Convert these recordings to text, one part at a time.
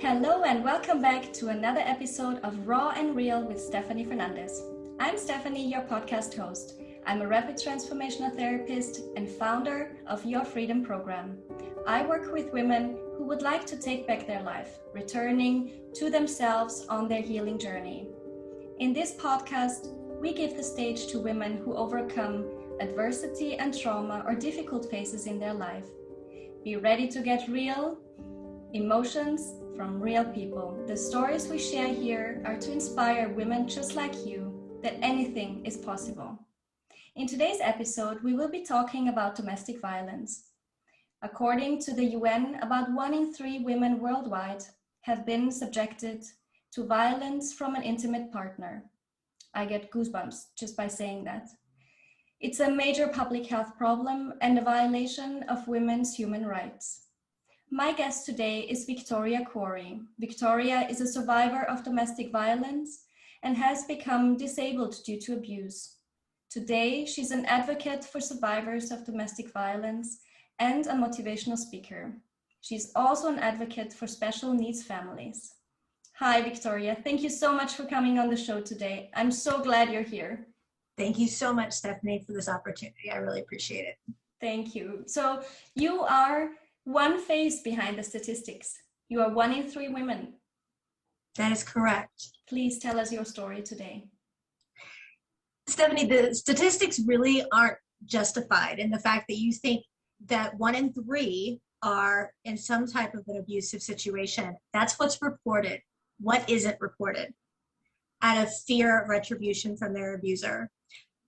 Hello and welcome back to another episode of Raw and Real with Stefanie Fernandes. I'm Stefanie, your podcast host. I'm a Rapid Transformational Therapist and founder of Your Freedom program. I work with women who would like to take back their life, returning to themselves on their healing journey. In this podcast, we give the stage to women who overcome adversity and trauma or difficult phases in their life. Be ready to get real emotions from real people. The stories we share here are to inspire women just like you that anything is possible. In today's episode, we will be talking about domestic violence. According to the UN, about 1 in 3 women worldwide have been subjected to violence from an intimate partner. I get goosebumps just by saying that. It's a major public health problem and a violation of women's human rights. My guest today is Victoria Cuore. Victoria is a survivor of domestic violence and has become disabled due to abuse. Today, she's an advocate for survivors of domestic violence and a motivational speaker. She's also an advocate for special needs families. Hi, Victoria. Thank you so much for coming on the show today. I'm so glad you're here. Thank you so much, Stephanie, for this opportunity. I really appreciate it. Thank you. So you are one face behind the statistics. You are 1 in 3 women. That is correct. Please tell us your story today. Stephanie, the statistics really aren't justified in the fact that you think that 1 in 3 are in some type of an abusive situation. That's what's reported. What isn't reported? Out of fear of retribution from their abuser.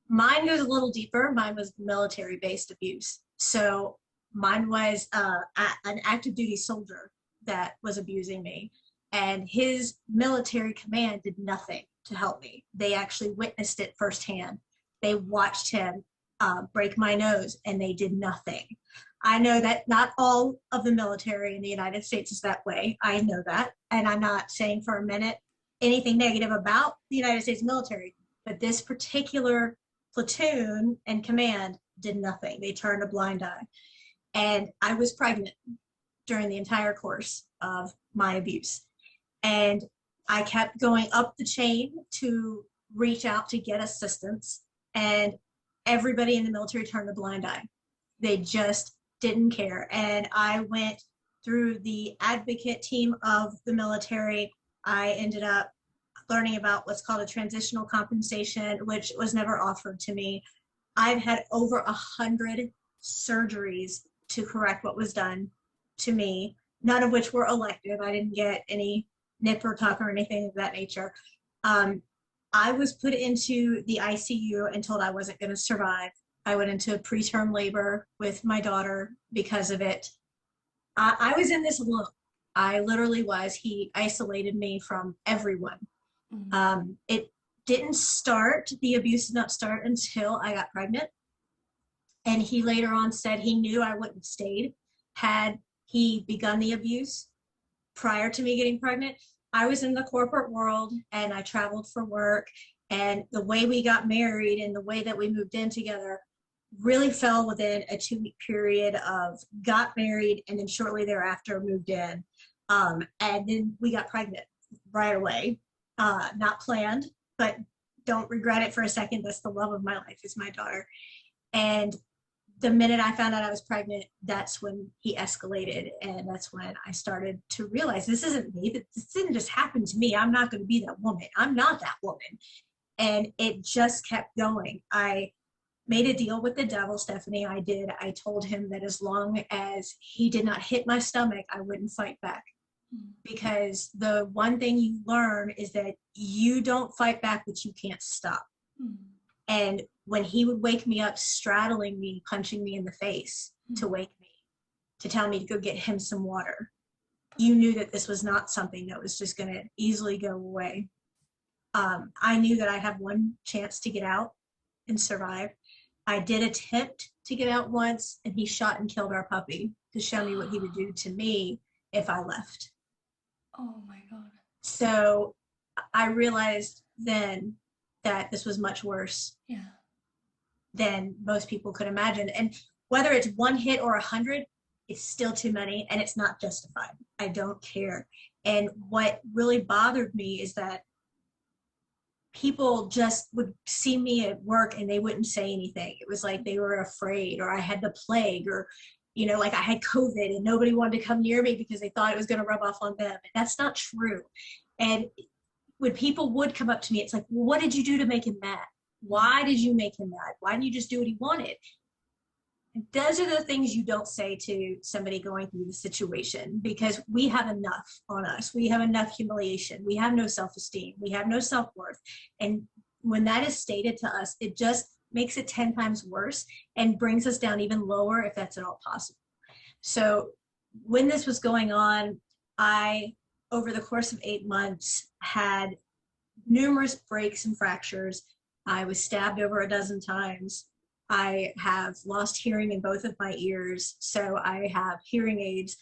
Mine goes a little deeper. Mine was military-based abuse. So mine was an active duty soldier that was abusing me, and his military command did nothing to help me. They actually witnessed it firsthand. They watched him break my nose, and they did nothing. I know that not all of the military in the United States is that way. I know that, and I'm not saying for a minute anything negative about the United States military, but this particular platoon and command did nothing. They turned a blind eye. And I was pregnant during the entire course of my abuse. And I kept going up the chain to reach out to get assistance. And everybody in the military turned a blind eye. They just didn't care. And I went through the advocate team of the military. I ended up learning about what's called a transitional compensation, which was never offered to me. I've had over 100 surgeries to correct what was done to me, none of which were elective. I didn't get any nip or tuck or anything of that nature. I was put into the ICU and told I wasn't going to survive. I went into preterm labor with my daughter because of it. I was in this alone. I literally was. He isolated me from everyone. Mm-hmm. It didn't start, the abuse did not start until I got pregnant. And he later on said he knew I wouldn't have stayed had he begun the abuse prior to me getting pregnant. I was in the corporate world and I traveled for work, and the way we got married and the way that we moved in together really fell within a 2-week period of got married and then shortly thereafter moved in. And then we got pregnant right away. Not planned, but don't regret it for a second. That's the love of my life, is my daughter. And the minute I found out I was pregnant, that's when he escalated. And that's when I started to realize this isn't me. This didn't just happen to me. I'm not going to be that woman. I'm not that woman. And it just kept going. I made a deal with the devil, Stephanie. I did. I told him that as long as he did not hit my stomach, I wouldn't fight back. Because the one thing you learn is that you don't fight back what you can't stop. And when he would wake me up, straddling me, punching me in the face to wake me, to tell me to go get him some water, you knew that this was not something that was just going to easily go away. I knew that I had one chance to get out and survive. I did attempt to get out once, and he shot and killed our puppy to show me what he would do to me if I left. Oh my God. So I realized then that this was much worse than most people could imagine. And whether it's 1 hit or 100, it's still too many, and it's not justified. I don't care. And what really bothered me is that people just would see me at work and they wouldn't say anything. It was like they were afraid, or I had the plague, or, you know, like I had COVID and nobody wanted to come near me because they thought it was going to rub off on them. And that's not true. And when people would come up to me, it's like, well, what did you do to make him mad? Why did you make him mad? Why didn't you just do what he wanted? And those are the things you don't say to somebody going through the situation, because we have enough on us. We have enough humiliation. We have no self-esteem. We have no self-worth. And when that is stated to us, it just makes it 10 times worse and brings us down even lower, if that's at all possible. So when this was going on, I, over the course of 8 months, had numerous breaks and fractures. I was stabbed over a dozen times. I have lost hearing in both of my ears, so I have hearing aids.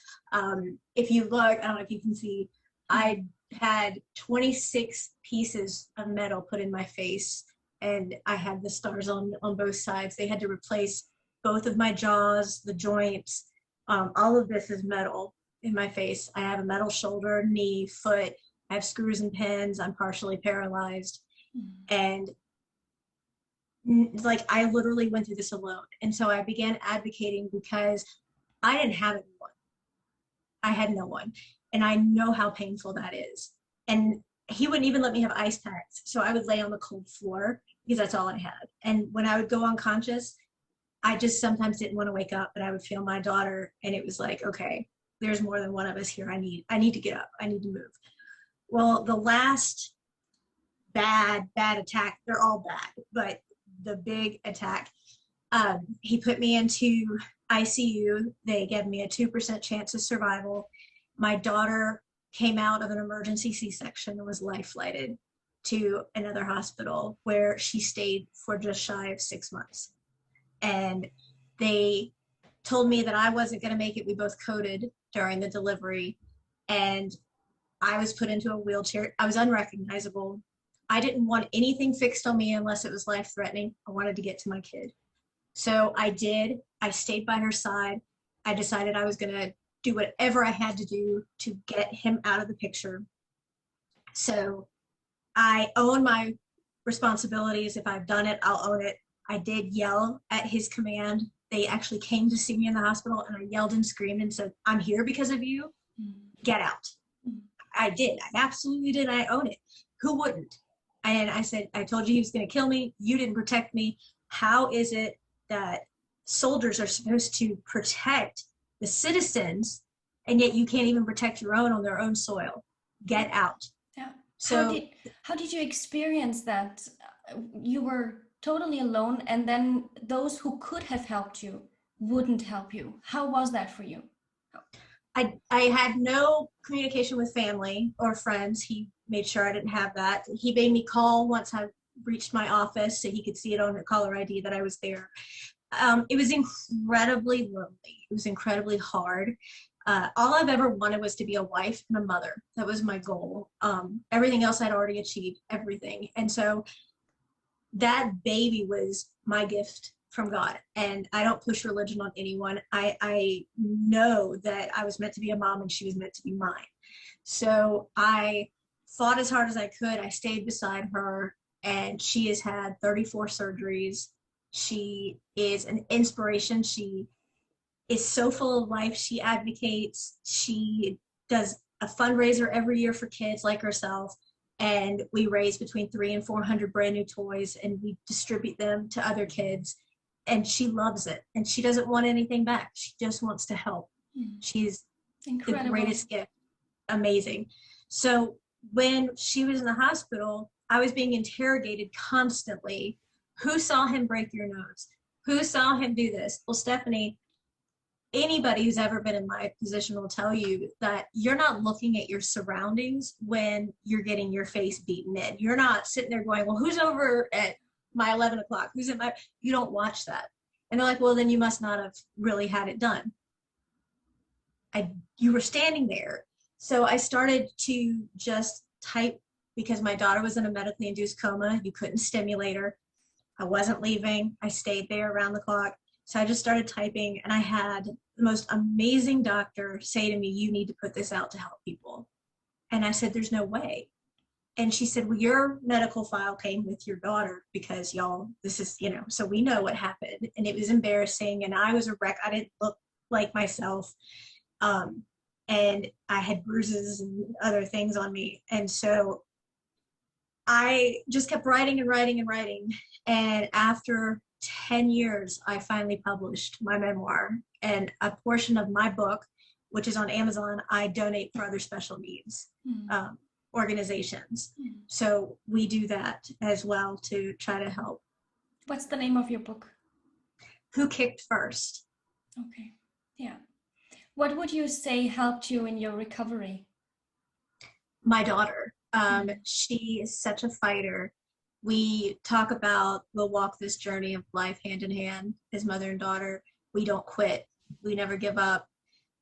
If you look, I don't know if you can see, I had 26 pieces of metal put in my face, and I had the stars on both sides. They had to replace both of my jaws, the joints. All of this is metal in my face. I have a metal shoulder, knee, foot. I have screws and pins. I'm partially paralyzed. And like, I literally went through this alone. And so I began advocating because I didn't have anyone. I had no one. And I know how painful that is. And he wouldn't even let me have ice packs. So I would lay on the cold floor because that's all I had. And when I would go unconscious, I just sometimes didn't want to wake up, but I would feel my daughter. And it was like, okay, there's more than one of us here. I need to get up. I need to move. Well, the last bad attack, they're all bad, but the big attack, he put me into ICU. They gave me a 2% chance of survival. My daughter came out of an emergency C-section and was life flighted to another hospital where she stayed for just shy of 6 months. And they told me that I wasn't going to make it. We both coded during the delivery, and I was put into a wheelchair. I was unrecognizable. I didn't want anything fixed on me unless it was life-threatening. I wanted to get to my kid. So I did. I stayed by her side. I decided I was going to do whatever I had to do to get him out of the picture. So I own my responsibilities. If I've done it, I'll own it. I did yell at his command. They actually came to see me in the hospital, and I yelled and screamed and said, "I'm here because of you. Get out." I did. I absolutely did. I own it. Who wouldn't? And I said, I told you he was going to kill me. You didn't protect me. How is it that soldiers are supposed to protect the citizens, and yet you can't even protect your own on their own soil? Get out. Yeah. So how did you experience that? You were totally alone, and then those who could have helped you wouldn't help you. How was that for you? I had no communication with family or friends. He made sure I didn't have that. He made me call once I reached my office so he could see it on the caller ID that I was there. It was incredibly lonely. It was incredibly hard. All I've ever wanted was to be a wife and a mother. That was my goal. Everything else I'd already achieved, everything. And so that baby was my gift from God. And I don't push religion on anyone. I know that I was meant to be a mom and she was meant to be mine. So I fought as hard as I could. I stayed beside her, and she has had 34 surgeries. She is an inspiration. She is so full of life. She advocates. She does a fundraiser every year for kids like herself. And we raise between 300 and 400 brand new toys, and we distribute them to other kids. And she loves it, and she doesn't want anything back. She just wants to help. She's incredible. The greatest gift. Amazing. So when she was in the hospital, I was being interrogated constantly. Who saw him break your nose? Who saw him do this? Well, Stefanie, anybody who's ever been in my position will tell you that you're not looking at your surroundings when you're getting your face beaten in. You're not sitting there going, well, who's over at my 11 o'clock? Who's at my, you don't watch that. And they're like, well, then you must not have really had it done. You were standing there. So I started to just type, because my daughter was in a medically induced coma. You couldn't stimulate her. I wasn't leaving. I stayed there around the clock. So I just started typing, and I had the most amazing doctor say to me, you need to put this out to help people. And I said, there's no way. And she said, well, your medical file came with your daughter because y'all, this is, so we know what happened. And it was embarrassing. And I was a wreck. I didn't look like myself. And I had bruises and other things on me. And so I just kept writing and writing and writing. And after 10 years, I finally published my memoir, and a portion of my book, which is on Amazon, I donate for other special needs organizations. So we do that as well to try to help. What's the name of your book? Who Kicked First? Okay. Yeah. What would you say helped you in your recovery? My daughter. She is such a fighter. We talk about, we'll walk this journey of life hand in hand as mother and daughter. We don't quit. We never give up.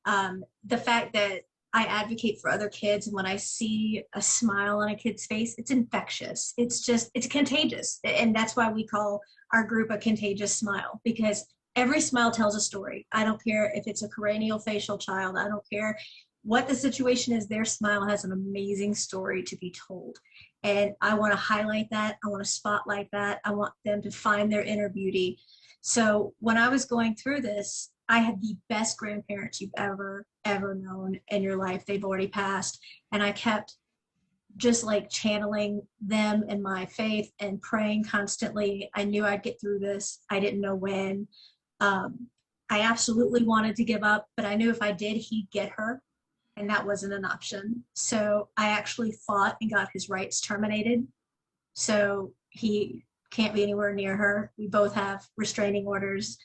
The fact that I advocate for other kids, and when I see a smile on a kid's face, it's infectious. It's contagious. And that's why we call our group a contagious smile, because every smile tells a story. I don't care if it's a craniofacial child. I don't care what the situation is. Their smile has an amazing story to be told. And I want to highlight that. I want to spotlight that. I want them to find their inner beauty. So when I was going through this, I had the best grandparents you've ever known in your life. They've already passed. And I kept just like channeling them in my faith and praying constantly. I knew I'd get through this. I didn't know when. I absolutely wanted to give up, but I knew if I did, he'd get her. And that wasn't an option. So I actually fought and got his rights terminated. So he can't be anywhere near her. We both have restraining orders,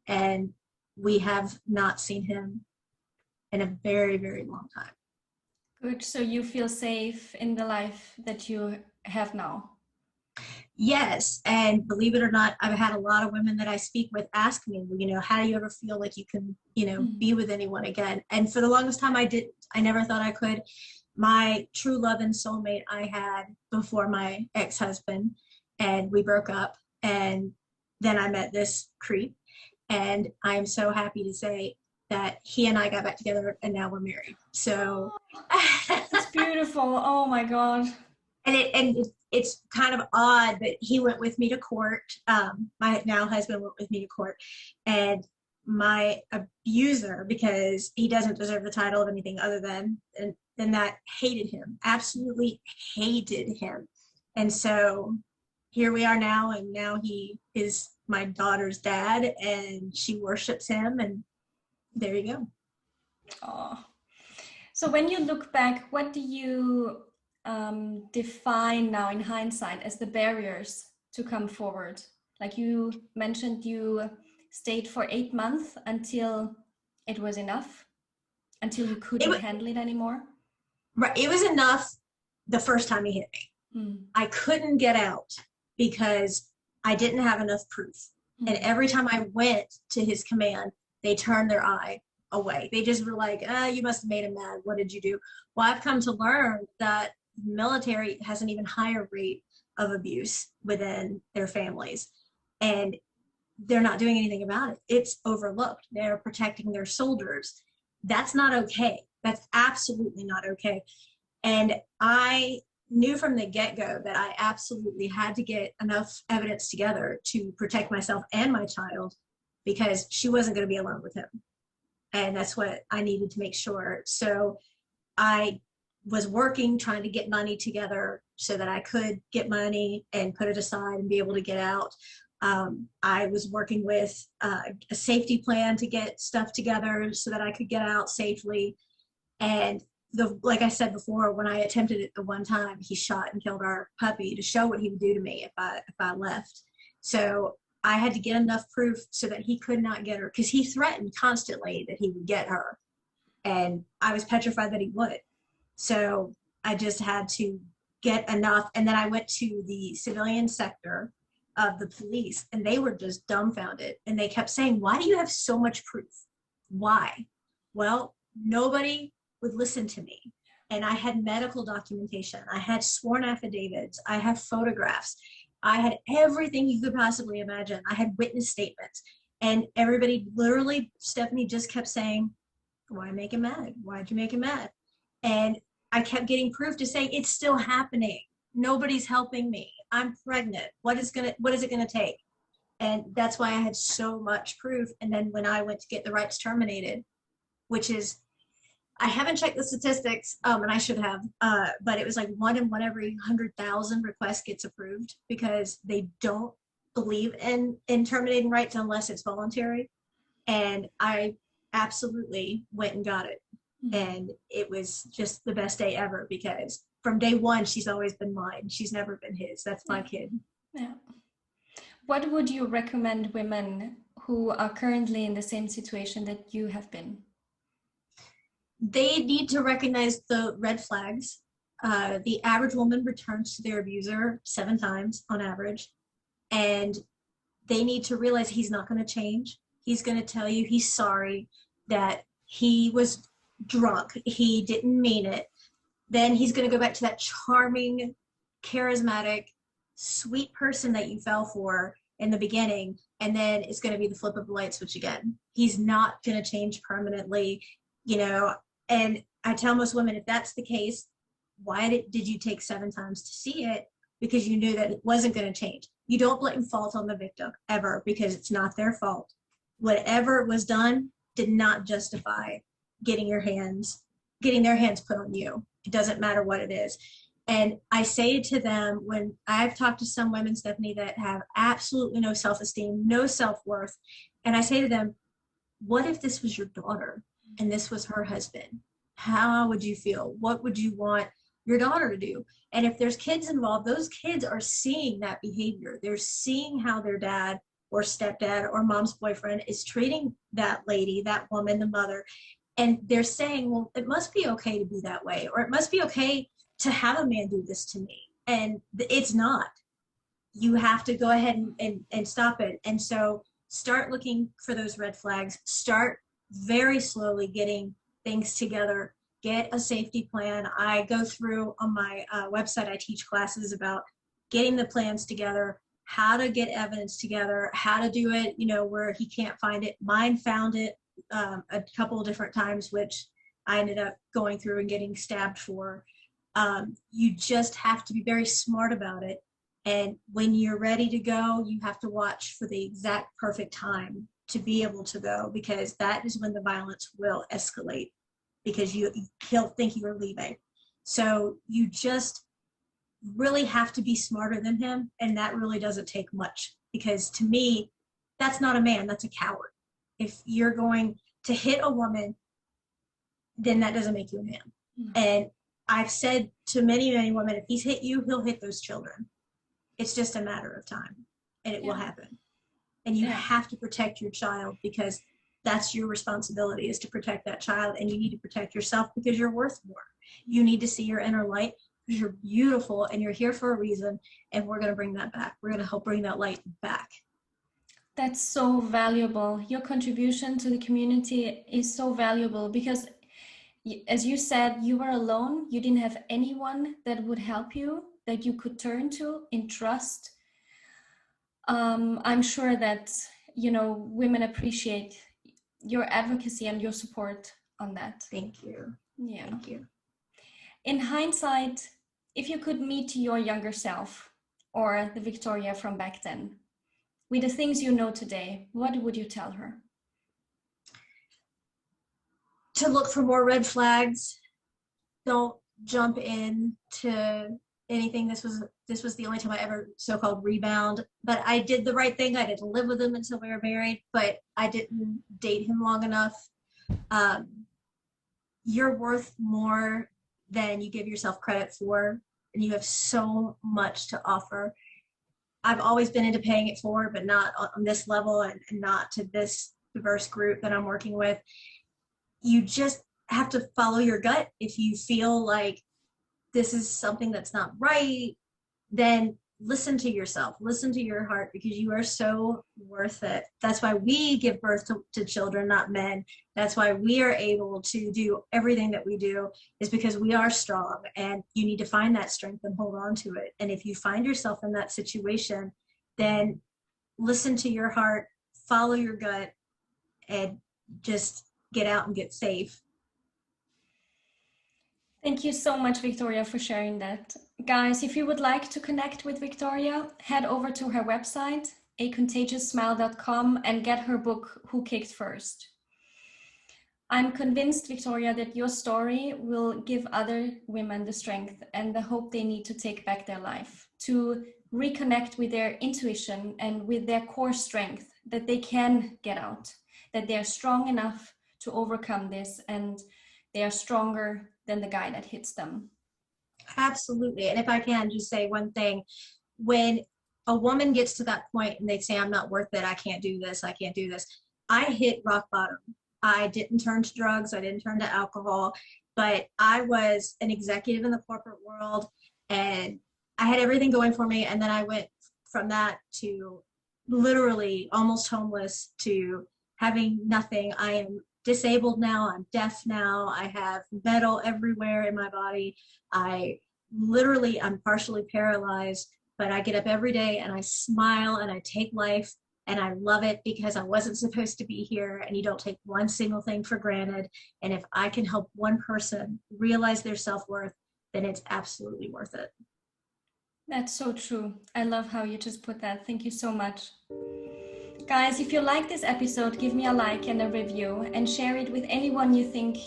and we have not seen him in a very, very long time. Good. So you feel safe in the life that you have now? Yes. And believe it or not, I've had a lot of women that I speak with ask me, how do you ever feel like you can, be with anyone again? And for the longest time, I never thought I could. My true love and soulmate I had before my ex-husband, and we broke up. And then I met this creep, and I'm so happy to say that he and I got back together, and now we're married. So it's beautiful. Oh my God. And it's kind of odd that he went with me to court. My now husband went with me to court, and my abuser, because he doesn't deserve the title of anything other than that, hated him, absolutely hated him. And so here we are now, and now he is my daughter's dad, and she worships him, and there you go. Oh. So when you look back, what do you define now in hindsight as the barriers to come forward? Like you mentioned, you stayed for 8 months until it was enough, until you couldn't handle it anymore. Right. It was enough the first time he hit me. I couldn't get out because I didn't have enough proof. And every time I went to his command, they turned their eye away. They just were like, you must have made him mad. What did you do? Well, I've come to learn that military has an even higher rate of abuse within their families, and they're not doing anything about it. It's overlooked. They're protecting their soldiers. That's not okay. That's absolutely not okay. And I knew from the get-go that I absolutely had to get enough evidence together to protect myself and my child, because she wasn't going to be alone with him. And that's what I needed to make sure. So I was working, trying to get money together so that I could get money and put it aside and be able to get out. I was working with a safety plan to get stuff together so that I could get out safely. And like I said before, when I attempted it the one time, he shot and killed our puppy to show what he would do to me if I left. So I had to get enough proof so that he could not get her, because he threatened constantly that he would get her. And I was petrified that he would. So I just had to get enough. And then I went to the civilian sector of the police, and they were just dumbfounded. And they kept saying, why do you have so much proof? Why? Well, nobody would listen to me. And I had medical documentation. I had sworn affidavits. I have photographs. I had everything you could possibly imagine. I had witness statements. And everybody, literally, Stefanie just kept saying, why make him mad? Why'd you make him mad? And I kept getting proof to say it's still happening. Nobody's helping me. I'm pregnant. What is it gonna take? And that's why I had so much proof. And then when I went to get the rights terminated, which is, I haven't checked the statistics, and I should have, but it was like 1 in 1 every 100,000 requests gets approved because they don't believe in terminating rights unless it's voluntary. And I absolutely went and got it. And it was just the best day ever because from day one, she's always been mine. She's never been his. That's my kid. Yeah. What would you recommend women who are currently in the same situation that you have been? They need to recognize the red flags. The average woman returns to their abuser 7 times on average. And they need to realize he's not going to change. He's going to tell you he's sorry, that he was drunk, he didn't mean it. Then he's going to go back to that charming, charismatic, sweet person that you fell for in the beginning, and then it's going to be the flip of the light switch again. He's not going to change permanently, you know. And I tell most women, if that's the case, why did you take 7 times to see it? Because you knew that it wasn't going to change. You don't blame fault on the victim ever, because it's not their fault. Whatever was done did not justify getting their hands put on you. It doesn't matter what it is. And I say to them, when I've talked to some women, Stefanie, that have absolutely no self-esteem, no self-worth, and I say to them, what if this was your daughter and this was her husband? How would you feel? What would you want your daughter to do? And if there's kids involved, those kids are seeing that behavior. They're seeing how their dad or stepdad or mom's boyfriend is treating that lady, that woman, the mother. And they're saying, well, it must be okay to be that way, or it must be okay to have a man do this to me. And it's not. You have to go ahead and stop it. And so start looking for those red flags. Start very slowly getting things together. Get a safety plan. I go through on my website, I teach classes about getting the plans together, how to get evidence together, how to do it, you know, where he can't find it. Mine found it a couple of different times, which I ended up going through and getting stabbed for. You just have to be very smart about it. And when you're ready to go, you have to watch for the exact perfect time to be able to go, because that is when the violence will escalate, because he'll think you're leaving. So you just really have to be smarter than him. And that really doesn't take much, because to me, that's not a man, that's a coward. If you're going to hit a woman, then that doesn't make you a man. Mm-hmm. And I've said to many, many women, if he's hit you, he'll hit those children. It's just a matter of time, and it will happen. And you have to protect your child, because that's your responsibility, is to protect that child. And you need to protect yourself, because you're worth more. You need to see your inner light, because you're beautiful and you're here for a reason. And we're going to bring that back. We're going to help bring that light back. That's so valuable. Your contribution to the community is so valuable, because as you said, you were alone. You didn't have anyone that would help you, that you could turn to in trust. I'm sure that, you know, women appreciate your advocacy and your support on that. Thank you. Yeah. Thank you. In hindsight, if you could meet your younger self, or the Victoria from back then, with the things you know today, what would you tell her? To look for more red flags. Don't jump into anything. This was the only time I ever so-called rebound, but I did the right thing. I didn't live with him until we were married, but I didn't date him long enough. You're worth more than you give yourself credit for, and you have so much to offer. I've always been into paying it forward, but not on this level, and not to this diverse group that I'm working with. You just have to follow your gut. If you feel like this is something that's not right, then listen to yourself, listen to your heart, because you are so worth it. That's why we give birth to children, not men. That's why we are able to do everything that we do, is because we are strong, and you need to find that strength and hold on to it. And if you find yourself in that situation, then listen to your heart, follow your gut, and just get out and get safe. Thank you so much, Victoria, for sharing that. Guys, if you would like to connect with Victoria, head over to her website, acontagiousmile.com, and get her book, Who Kicked First. I'm convinced, Victoria, that your story will give other women the strength and the hope they need to take back their life, to reconnect with their intuition and with their core strength, that they can get out, that they're strong enough to overcome this, and they are stronger than the guy that hits them. Absolutely. And if I can just say one thing, when a woman gets to that point and they say, I'm not worth it, I can't do this, I can't do this, I hit rock bottom. I didn't turn to drugs, I didn't turn to alcohol, but I was an executive in the corporate world and I had everything going for me. And then I went from that to literally almost homeless to having nothing. I am disabled now, I'm deaf now, I have metal everywhere in my body. I'm partially paralyzed, but I get up every day and I smile and I take life and I love it because I wasn't supposed to be here, and you don't take one single thing for granted. And if I can help one person realize their self-worth, then it's absolutely worth it. That's so true. I love how you just put that. Thank you so much. Guys, if you like this episode, give me a like and a review and share it with anyone you think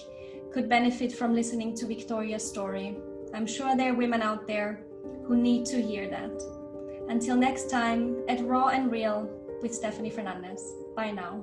could benefit from listening to Victoria's story. I'm sure there are women out there who need to hear that. Until next time, at Raw and Real with Stefanie Fernandes. Bye now.